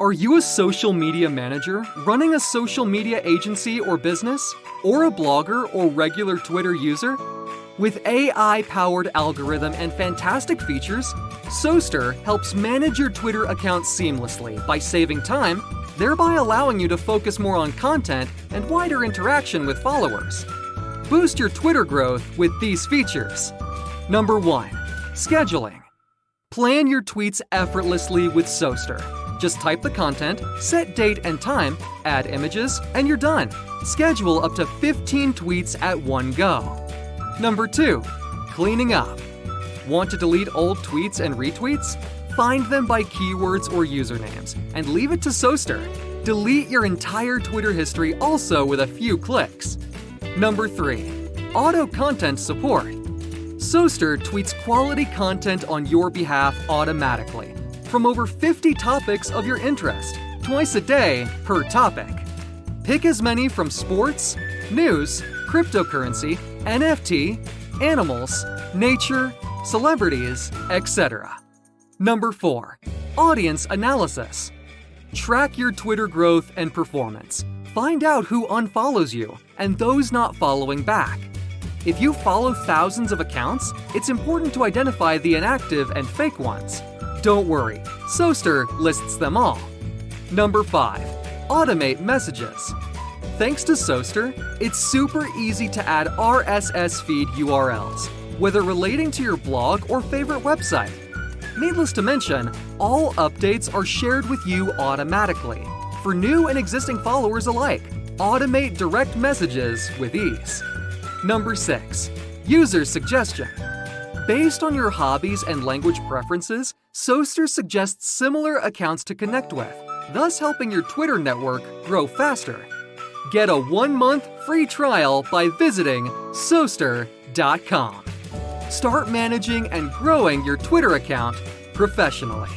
Are you a social media manager running a social media agency or business? Or a blogger or regular Twitter user? With AI-powered algorithm and fantastic features, Soaster helps manage your Twitter account seamlessly by saving time, thereby allowing you to focus more on content and wider interaction with followers. Boost your Twitter growth with these features. Number 1. Scheduling. Plan your tweets effortlessly with Soaster. Just type the content, set date and time, add images, and you're done. Schedule up to 15 tweets at one go. Number 2. Cleaning up. Want to delete old tweets and retweets? Find them by keywords or usernames and leave it to Soaster. Delete your entire Twitter history also with a few clicks. Number 3. Auto content support. Soaster tweets quality content on your behalf automatically from over 50 topics of your interest, twice a day per topic. Pick as many from sports, news, cryptocurrency, NFT, animals, nature, celebrities, etc. Number 4. Audience analysis. Track your Twitter growth and performance. Find out who unfollows you and those not following back. If you follow thousands of accounts, it's important to identify the inactive and fake ones. Don't worry, Soaster lists them all. Number 5. Automate messages. Thanks to Soaster, it's super easy to add RSS feed URLs, whether relating to your blog or favorite website. Needless to mention, all updates are shared with you automatically. For new and existing followers alike, automate direct messages with ease. Number 6. User suggestion. Based on your hobbies and language preferences, Soaster suggests similar accounts to connect with, thus helping your Twitter network grow faster. Get a 1-month free trial by visiting Soaster.com. Start managing and growing your Twitter account professionally.